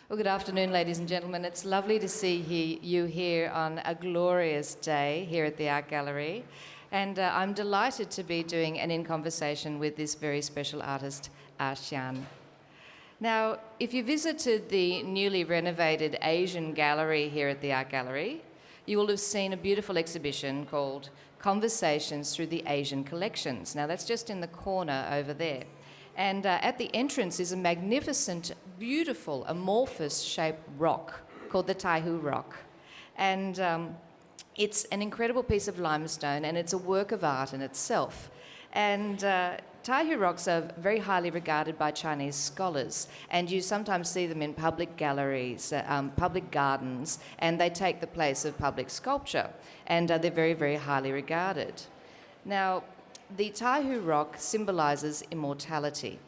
Well, good afternoon, ladies and gentlemen. It's lovely to see you here on a glorious day here at the Art Gallery. And I'm delighted to be doing an In Conversation with this very special artist, Ah Xian. Now, if you visited the newly renovated Asian gallery here at the Art Gallery, you will have seen a beautiful exhibition called Conversations Through the Asian Collections. Now, that's just in the corner over there. And at the entrance is a magnificent, beautiful, amorphous-shaped rock called the Taihu Rock. And it's an incredible piece of limestone, and it's a work of art in itself. And Taihu rocks are very highly regarded by Chinese scholars, and you sometimes see them in public galleries, public gardens, and they take the place of public sculpture, and they're very, very highly regarded. Now, the Taihu rock symbolises immortality.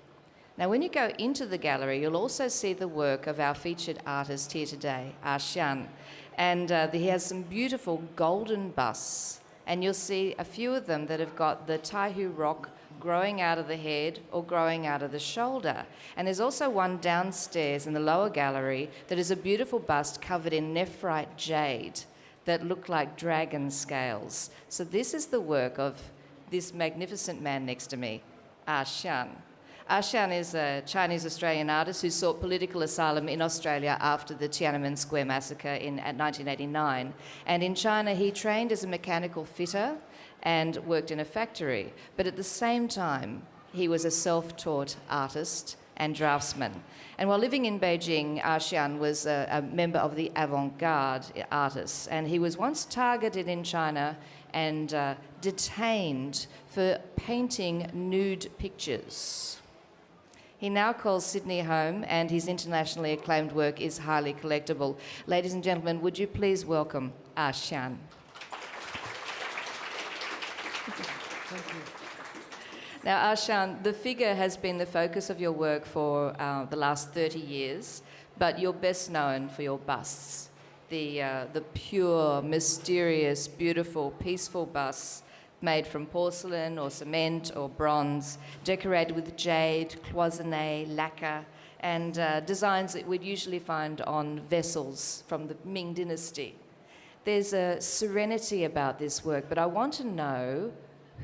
Now, when you go into the gallery, you'll also see the work of our featured artist here today, Ah Xian. And he has some beautiful golden busts, and you'll see a few of them that have got the Taihu rock growing out of the head or growing out of the shoulder. And there's also one downstairs in the lower gallery that is a beautiful bust covered in nephrite jade that look like dragon scales. So this is the work of this magnificent man next to me, Ah Xian. Ah Xian is a Chinese-Australian artist who sought political asylum in Australia after the Tiananmen Square massacre in 1989. And in China, he trained as a mechanical fitter and worked in a factory. But at the same time, he was a self-taught artist and draftsman. And while living in Beijing, Ah Xian was a member of the avant-garde artists. And he was once targeted in China and detained for painting nude pictures. He now calls Sydney home, and his internationally acclaimed work is highly collectible. Ladies and gentlemen, would you please welcome Ah Xian? Thank you. Now, Ah Xian, the figure has been the focus of your work for the last 30 years, but you're best known for your busts. The pure, mysterious, beautiful, peaceful busts made from porcelain or cement or bronze, decorated with jade, cloisonné, lacquer, and designs that we'd usually find on vessels from the Ming dynasty. There's a serenity about this work, but I want to know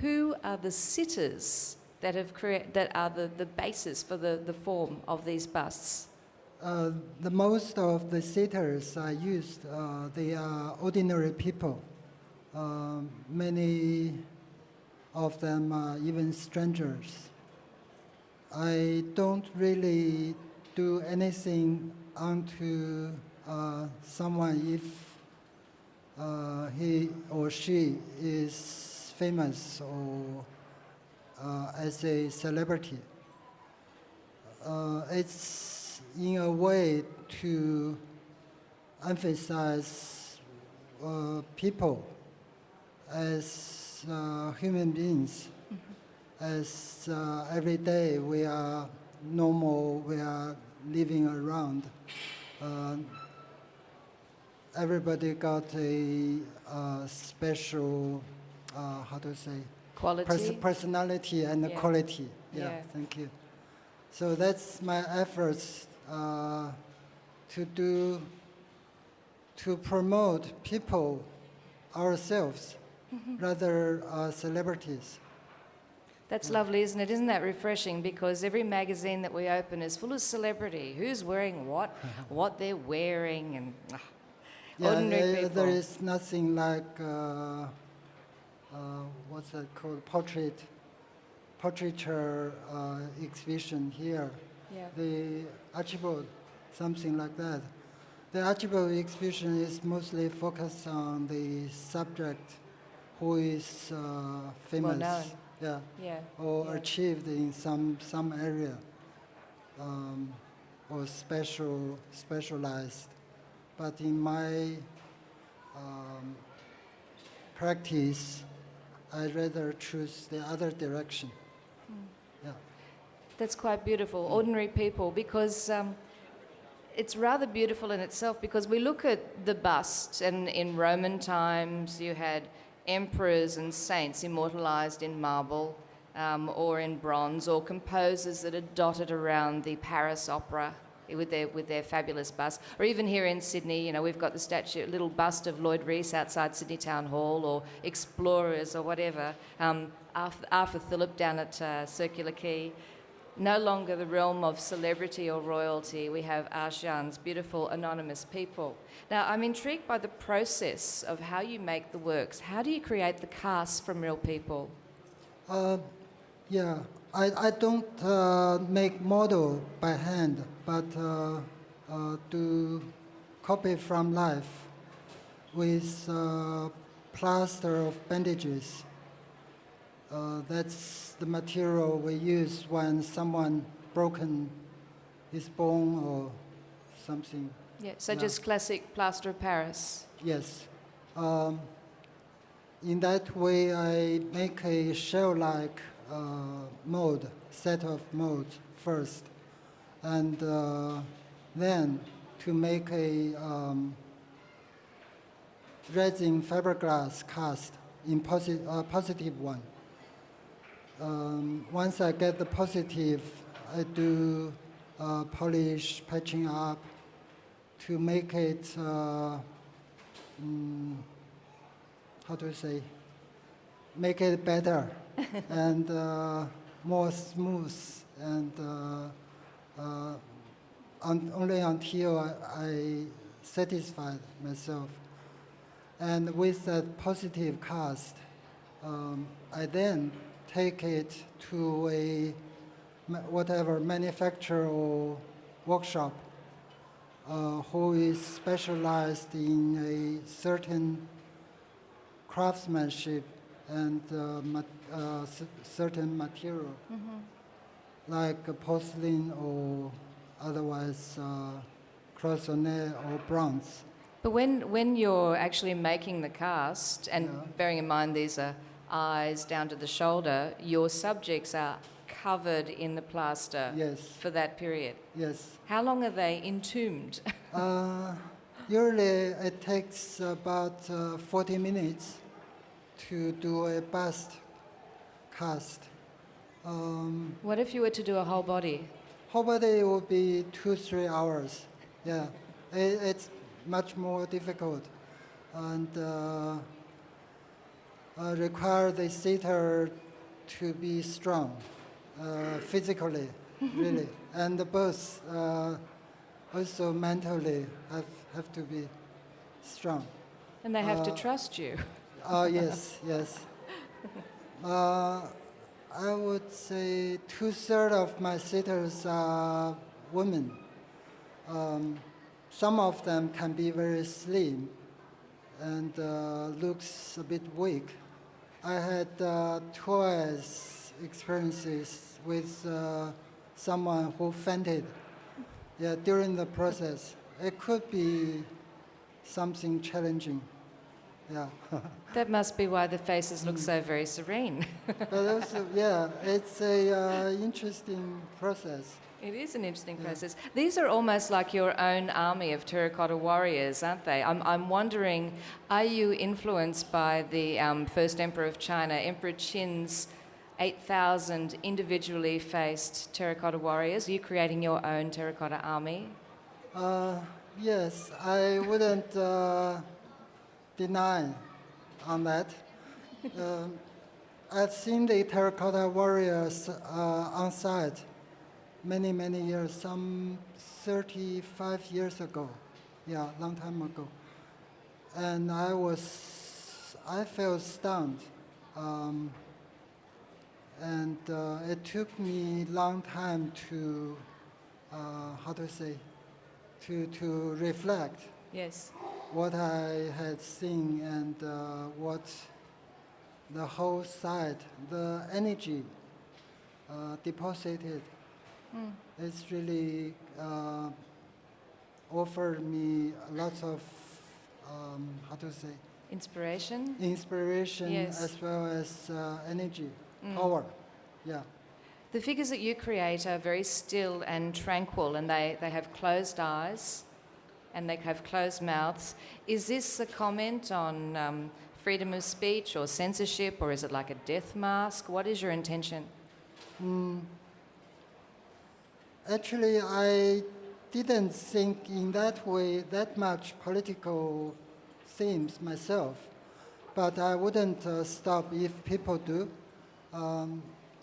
who are the sitters that are the basis for the form of these busts? The most of the sitters I used, they are ordinary people. Many of them are even strangers. I don't really do anything onto someone if he or she is famous or as a celebrity. It's in a way to emphasize people as human beings, as every day we are normal, we are living around. Everybody got a special, how to say? Quality? Personality and Yeah. quality. Yeah, Yeah. thank you. So that's my efforts to promote people, ourselves, rather celebrities. That's lovely, isn't it? Isn't that refreshing? Because every magazine that we open is full of celebrity. Who's wearing what they're wearing, and ordinary people. There is nothing like, what's that called, portraiture exhibition here. Yeah. The Archibald, something like that. The Archibald exhibition is mostly focused on the subject who is famous, known. yeah, or Yeah. achieved in some area, or specialized. But in my practice, I rather choose the other direction. Yeah. That's quite beautiful. Ordinary people, because it's rather beautiful in itself, because we look at the busts, and in Roman times you had emperors and saints immortalized in marble or in bronze, or composers that are dotted around the Paris Opera with their fabulous bust. Or even here in Sydney, you know, we've got the statue, little bust of Lloyd Rees outside Sydney Town Hall, or explorers or whatever. Arthur Phillip down at Circular Quay. No longer the realm of celebrity or royalty. We have Ah Xian's beautiful anonymous people. Now, I'm intrigued by the process of how you make the works. How do you create the casts from real people? Yeah, I don't make model by hand, but do copy from life with plaster of bandages. That's the material we use when someone broken his bone or something. Yeah, so just classic plaster of Paris. Yes. In that way, I make a shell-like mold, set of molds first, and then to make a resin fiberglass cast in positive one. Once I get the positive, I do polish, patching up to make it, how to say, make it better and more smooth, and only until I satisfied myself. And with that positive cast, I then take it to a whatever manufacturer or workshop who is specialized in a certain craftsmanship and certain material, like porcelain or otherwise cloisonné or bronze. But when you're actually making the cast, and bearing in mind these are eyes down to the shoulder, your subjects are covered in the plaster for that period. Yes. How long are they entombed? Usually it takes about 40 minutes to do a bust cast. What if you were to do a whole body? Whole body would be 2-3 hours. Yeah, it's much more difficult, and require the sitter to be strong physically, really, and both also mentally have to be strong. And they have to trust you. Yes, yes. I would say 2/3 of my sitters are women. Some of them can be very slim and looks a bit weak. I had twice experiences with someone who fainted during the process. It could be something challenging. Yeah. That must be why the faces look so very serene. But also, it's a interesting process. It is an interesting process. These are almost like your own army of terracotta warriors, aren't they? I'm wondering, are you influenced by the first emperor of China, Emperor Qin's 8,000 individually faced terracotta warriors? Are you creating your own terracotta army? Yes, I wouldn't deny on that. I've seen the Terracotta Warriors on site many years, some 35 years ago. Yeah, long time ago. And I felt stunned. And it took me long time to, to reflect. Yes. What I had seen and what the whole site, the energy deposited, it's really offered me lots of, Inspiration? inspiration Yes. as well as energy, power. Yeah. The figures that you create are very still and tranquil, and they have closed eyes and they have closed mouths. Is this a comment on freedom of speech or censorship, or is it like a death mask? What is your intention? Actually, I didn't think in that way that much political themes myself, but I wouldn't stop if people do.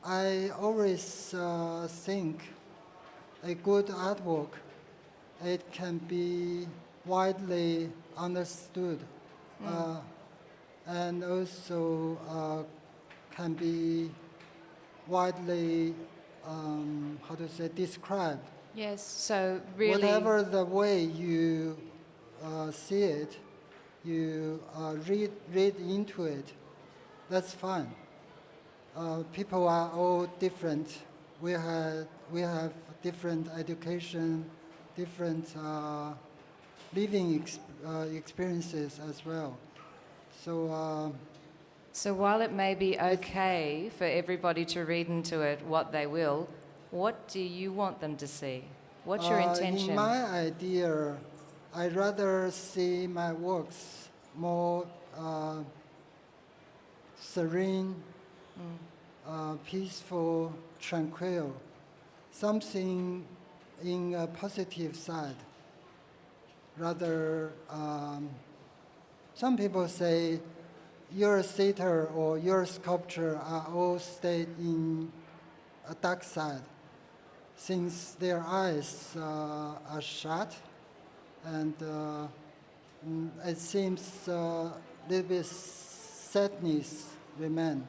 I always think a good artwork, it can be widely understood and also can be widely, how to say, described. Yes, so really... Whatever the way you see it, you read into it, that's fine. People are all different. We have different education, different living experiences as well. So. So while it may be okay for everybody to read into it what they will, what do you want them to see? What's your intention? In my idea, I'd rather see my works more serene, peaceful, tranquil, something in a positive side. Rather, some people say your theater or your sculpture are all stayed in a dark side, since their eyes are shut, and it seems a little bit sadness remain.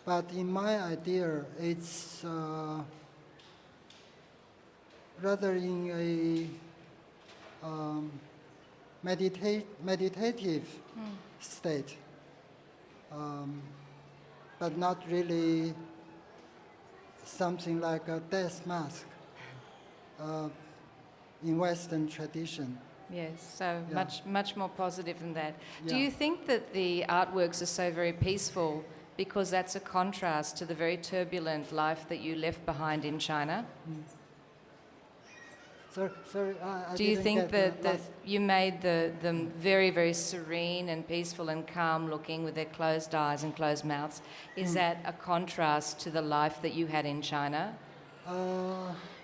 But in my idea, it's rather in a meditative state, but not really something like a death mask in Western tradition. Yes, so Yeah. much more positive than that. Do Yeah. you think that the artworks are so very peaceful because that's a contrast to the very turbulent life that you left behind in China? Sorry, I Do you didn't think get that, the that last- you made them very, very serene and peaceful and calm looking with their closed eyes and closed mouths? Is that a contrast to the life that you had in China?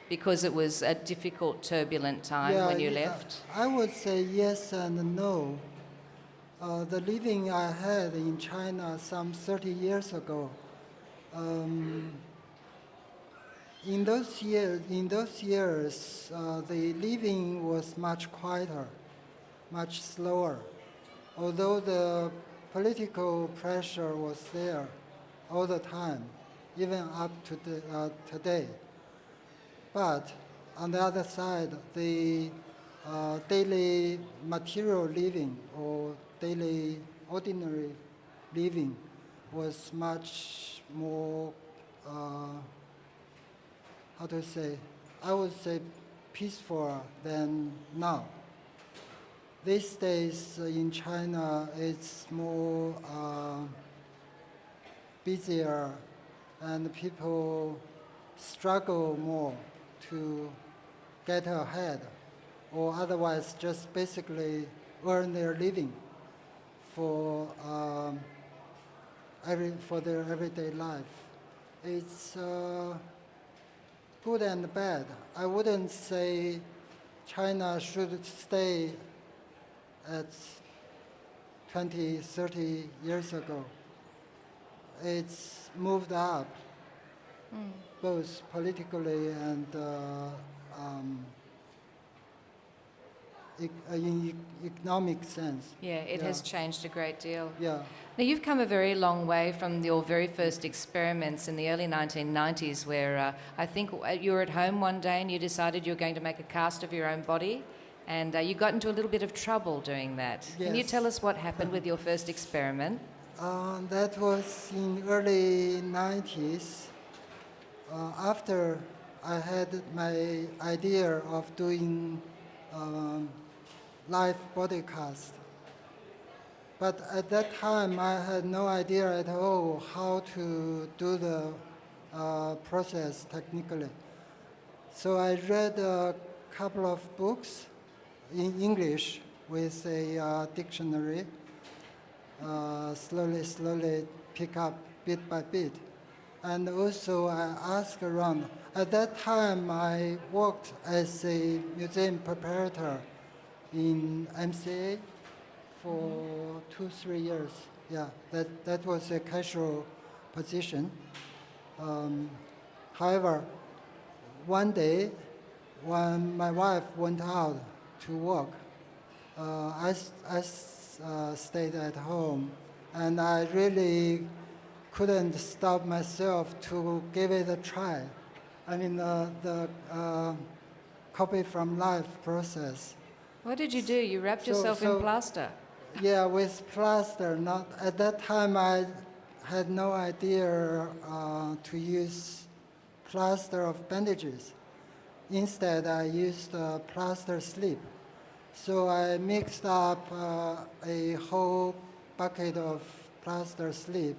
Because it was a difficult, turbulent time when you left? I would say yes and no. The living I had in China some 30 years ago, in those years, the living was much quieter, much slower. Although the political pressure was there all the time, even up to today. But on the other side, the daily material living or daily ordinary living was much more, how to say, I would say peaceful than now. These days in China, it's more busier and people struggle more to get ahead, or otherwise just basically earn their living for their everyday life. It's good and bad. I wouldn't say China should stay at 20, 30 years ago. It's moved up, both politically and in economic sense. Yeah, it has changed a great deal. Yeah. Now, you've come a very long way from your very first experiments in the early 1990s, where I think you were at home one day and you decided you were going to make a cast of your own body, and you got into a little bit of trouble doing that. Yes. Can you tell us what happened with your first experiment? That was in early 90s. After I had my idea of doing live body cast. But at that time, I had no idea at all how to do the process technically. So I read a couple of books in English with a dictionary, slowly pick up bit by bit. And also I asked around. At that time, I worked as a museum preparator in MCA for 2-3 years. Yeah, that was a casual position. Um, However, one day when my wife went out to work, I stayed at home, and I really couldn't stop myself to give it a try. I mean, the copy from life process. What did you do? You wrapped yourself in So plaster. yeah, with plaster. Not at that time, I had no idea to use plaster of bandages. Instead, I used plaster slip. So I mixed up a whole bucket of plaster slip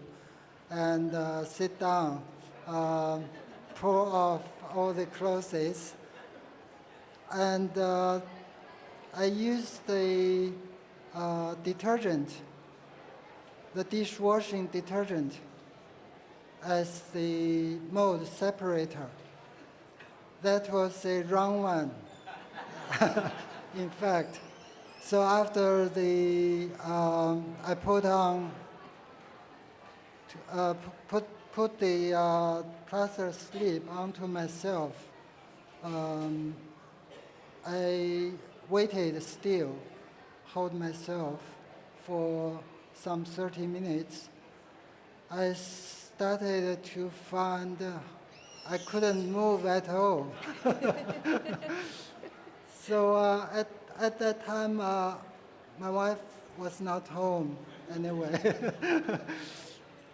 and sit down, pour off all the clothes, and I used the detergent, the dishwashing detergent, as the mold separator. That was a wrong one, in fact. So after I put on, put the plaster slip onto myself, I waited still, hold myself for some 30 minutes. I started to find I couldn't move at all. So at that time, my wife was not home anyway.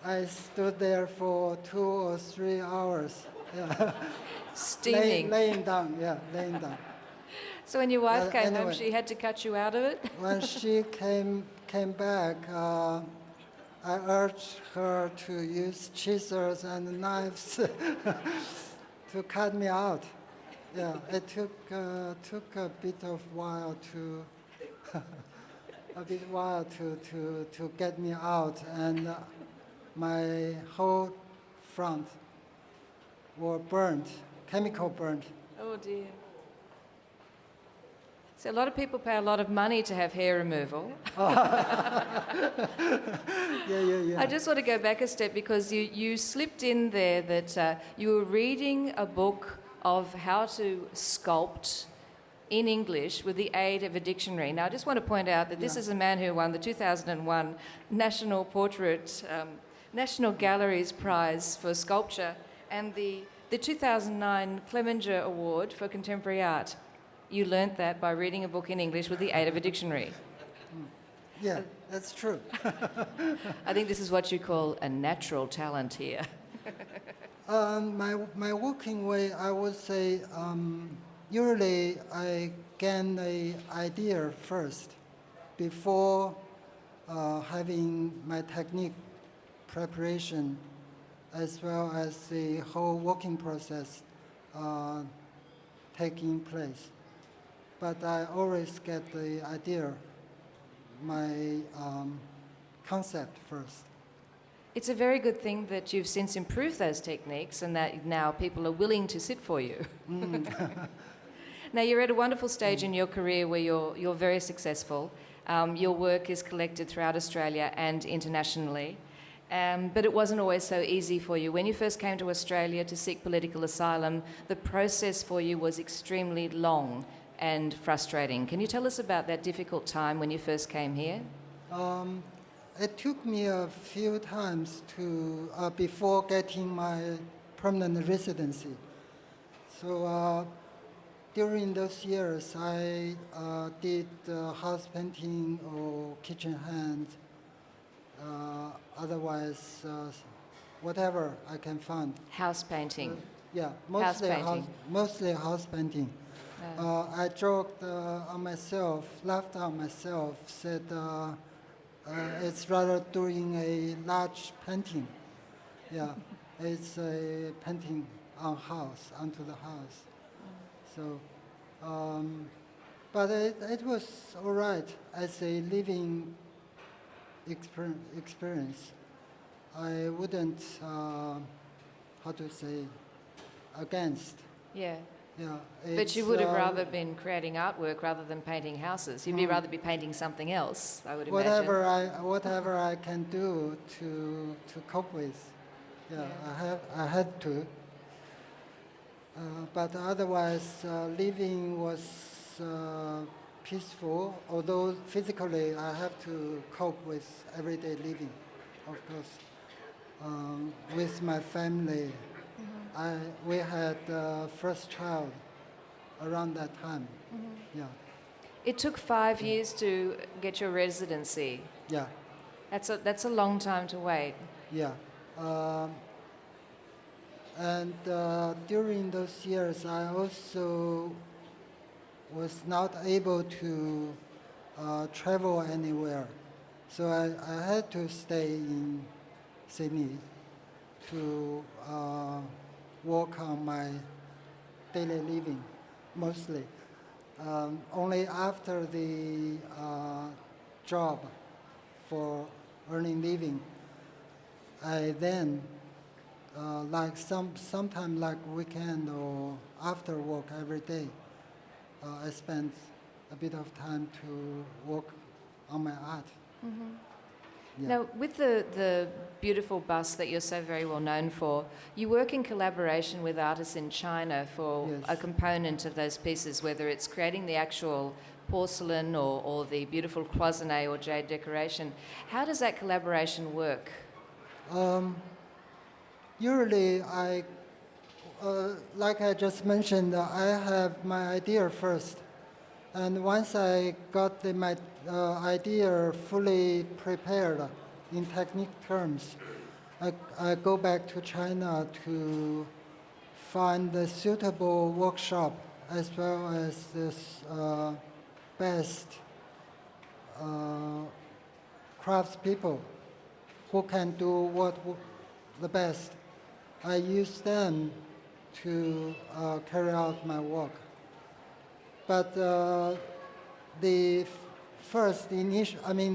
I stood there for 2 or 3 hours. Yeah. Steaming. Laying down, yeah, laying down. So when your wife came home, Anyway. she had to cut you out of it? When she came back, I urged her to use chisels and knives to cut me out. Yeah, it took a bit of while to to get me out, and my whole front were burnt, chemical burnt. Oh dear. So a lot of people pay a lot of money to have hair removal. Yeah. I just want to go back a step because you slipped in there that you were reading a book of how to sculpt in English with the aid of a dictionary. Now, I just want to point out that this is a man who won the 2001 National Galleries Prize for Sculpture and the 2009 Clemenger Award for Contemporary Art. You learnt that by reading a book in English with the aid of a dictionary. Yeah, that's true. I think this is what you call a natural talent here. My working way, I would say, usually I get an idea first before having my technique preparation as well as the whole working process taking place. But I always get the idea, my concept first. It's a very good thing that you've since improved those techniques and that now people are willing to sit for you. Now, you're at a wonderful stage in your career where you're very successful. Your work is collected throughout Australia and internationally. But it wasn't always so easy for you. When you first came to Australia to seek political asylum, the process for you was extremely long and frustrating. Can you tell us about that difficult time when you first came here? It took me a few times to before getting my permanent residency. So during those years, I did house painting or kitchen hand. Otherwise, whatever I can find. House painting. Yeah, Mostly house painting. I joked on myself, laughed on myself, said it's rather doing a large painting. Yeah, it's a painting onto the house. So, but it was all right as a living experience. I wouldn't how to say, against. Yeah. Yeah, But you it's, would have rather been creating artwork rather than painting houses. You'd rather be painting something else, I would imagine. whatever I can do to cope with. Yeah, I had to. But otherwise, living was peaceful. Although physically, I have to cope with everyday living, of course. With my family, we had first child around that time. Yeah, It took 5 years to get your residency. yeah, That's a long time to wait. yeah. And during those years, I also was not able to travel anywhere. So I had to stay in Sydney to work on my daily living, mostly. Only after the job for earning living, I then, like sometime like weekend or after work every day, I spend a bit of time to work on my art. Yeah. Now, with the beautiful bust that you're so very well known for, you work in collaboration with artists in China for Yes. a component of those pieces, whether it's creating the actual porcelain or the beautiful cloisonne or jade decoration. How does that collaboration work? Usually, like I just mentioned, I have my idea first. And once I got my idea fully prepared in technique terms, I go back to China to find a suitable workshop as well as this best craftspeople who can do the best. I use them to carry out my work. But the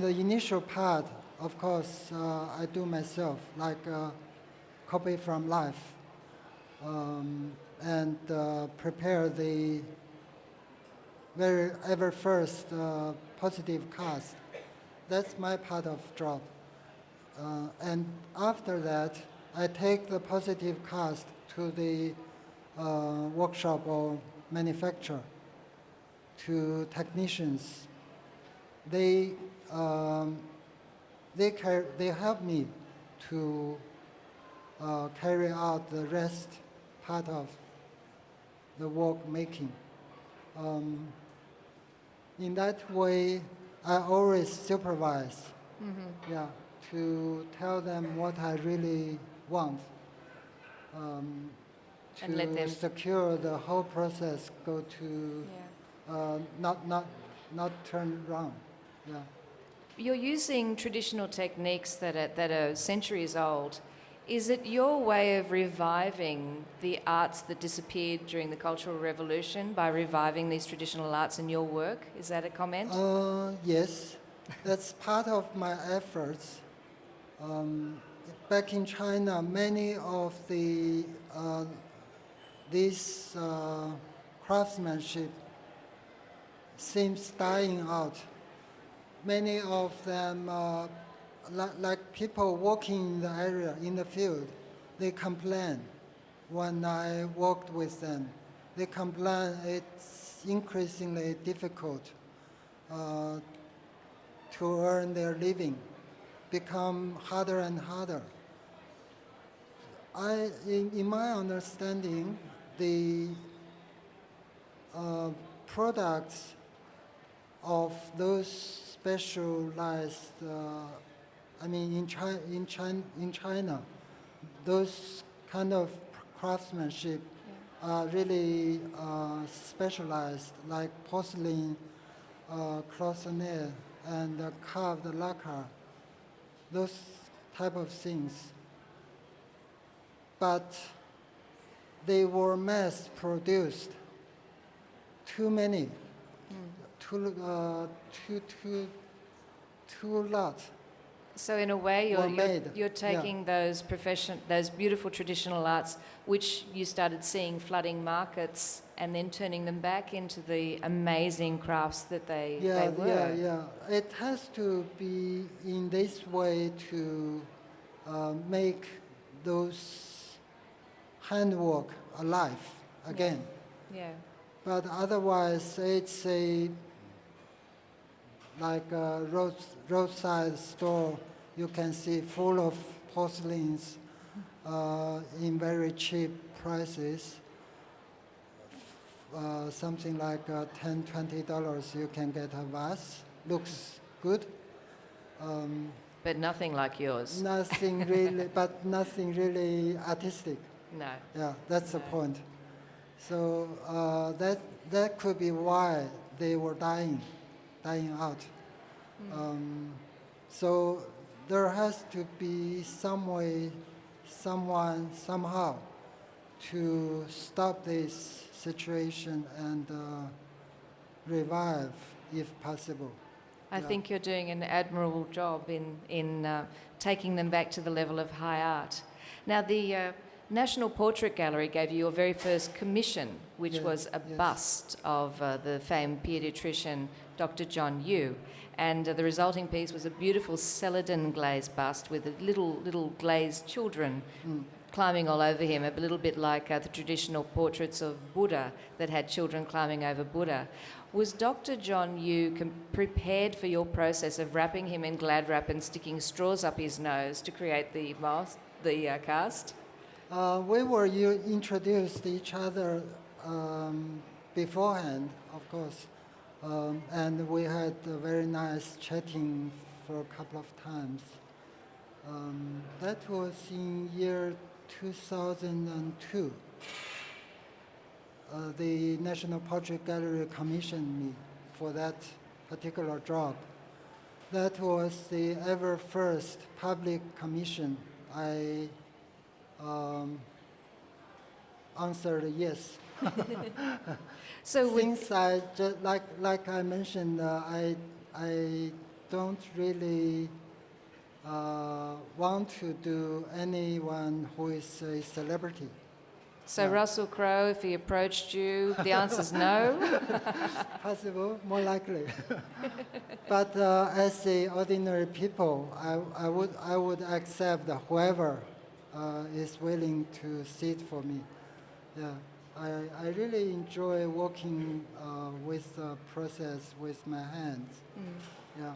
initial part, of course, I do myself, like copy from life, and prepare the ever first positive cast. That's my part of job. And after that, I take the positive cast to the workshop or manufacturer, to technicians. They help me to carry out the rest part of the work making. In that way, I always supervise. Yeah, to tell them what I really want. And let To them- secure the whole process go to not turn wrong. Yeah. You're using traditional techniques that are centuries old. Is it your way of reviving the arts that disappeared during the Cultural Revolution by reviving these traditional arts in your work? Is that a comment? Yes, that's part of my efforts. Back in China, many of this craftsmanship seems dying out. Many of them, like people working in the area, in the field, they complain when I worked with them. They complain it's increasingly difficult to earn their living, become harder and harder. In my understanding, the products of those specialized, in China, those kind of craftsmanship are really specialized, like porcelain, cloisonne, and carved lacquer, those type of things. But they were mass produced. Too many, too lot. So in a way, were made. you're taking those beautiful traditional arts, which you started seeing flooding markets, and then turning them back into the amazing crafts that they were. Yeah. It has to be in this way to make those handwork alive again. Yeah. But otherwise, it's like a roadside store. You can see full of porcelains in very cheap prices. Something like $10, $20, you can get a vase. Looks good. But nothing like yours. Nothing really, but nothing really artistic. No. Yeah, that's the point. So that could be why they were dying out. So there has to be some way, someone, somehow, to stop this situation and revive, if possible. I think you're doing an admirable job in taking them back to the level of high art. Now, the National Portrait Gallery gave you your very first commission, which was a bust of the famed paediatrician Dr. John Yu. And the resulting piece was a beautiful celadon glazed bust with little glazed children climbing all over him, a little bit like the traditional portraits of Buddha that had children climbing over Buddha. Was Dr. John Yu prepared for your process of wrapping him in glad wrap and sticking straws up his nose to create the cast? We were introduced each other beforehand, of course, and we had a very nice chatting for a couple of times. That was in year 2002. The National Portrait Gallery commissioned me for that particular job. That was the ever first public commission. I answered yes. So since like I mentioned, I don't really want to do anyone who is a celebrity. So Russell Crowe, if he approached you, the answer's no? Possible, more likely. But as a ordinary people, I would accept whoever is willing to sit for me. Yeah, I really enjoy working with the process with my hands. Yeah.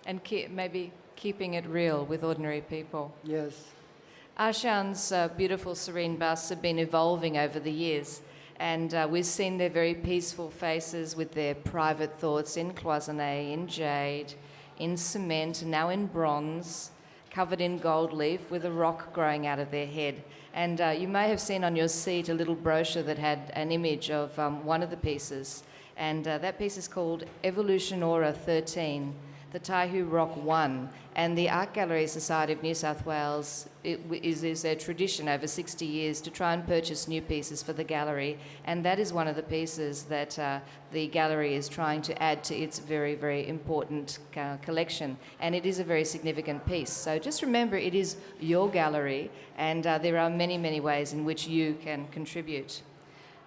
And maybe keeping it real with ordinary people. Yes. Ah Xian's beautiful serene busts have been evolving over the years, and we've seen their very peaceful faces with their private thoughts in cloisonné, in jade, in cement, and now in bronze, covered in gold leaf with a rock growing out of their head. And you may have seen on your seat a little brochure that had an image of one of the pieces, and that piece is called Evolution Aura 13, the Taihu Rock 1, and the Art Gallery Society of New South Wales is their tradition over 60 years to try and purchase new pieces for the gallery, and that is one of the pieces that the gallery is trying to add to its very, very important collection, and it is a very significant piece. So just remember, it is your gallery, and there are many, many ways in which you can contribute.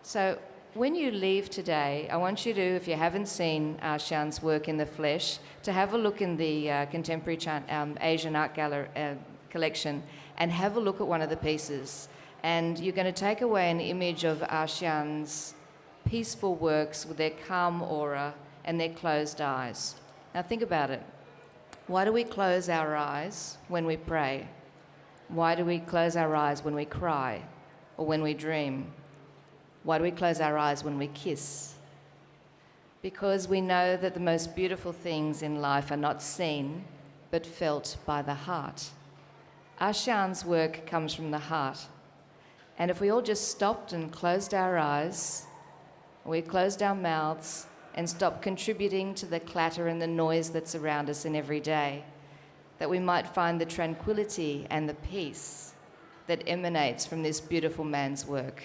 So when you leave today, I want you to, if you haven't seen Ah Xian's work in the flesh, to have a look in the contemporary Asian art gallery collection and have a look at one of the pieces. And you're going to take away an image of Ah Xian's peaceful works with their calm aura and their closed eyes. Now think about it. Why do we close our eyes when we pray? Why do we close our eyes when we cry or when we dream? Why do we close our eyes when we kiss? Because we know that the most beautiful things in life are not seen, but felt by the heart. Ah Xian's work comes from the heart. And if we all just stopped and closed our eyes, we closed our mouths and stopped contributing to the clatter and the noise that's around us in every day, that we might find the tranquility and the peace that emanates from this beautiful man's work.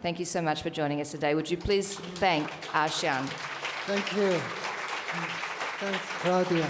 Thank you so much for joining us today. Would you please thank Ah Xian? Thank you. Thanks, Claudia.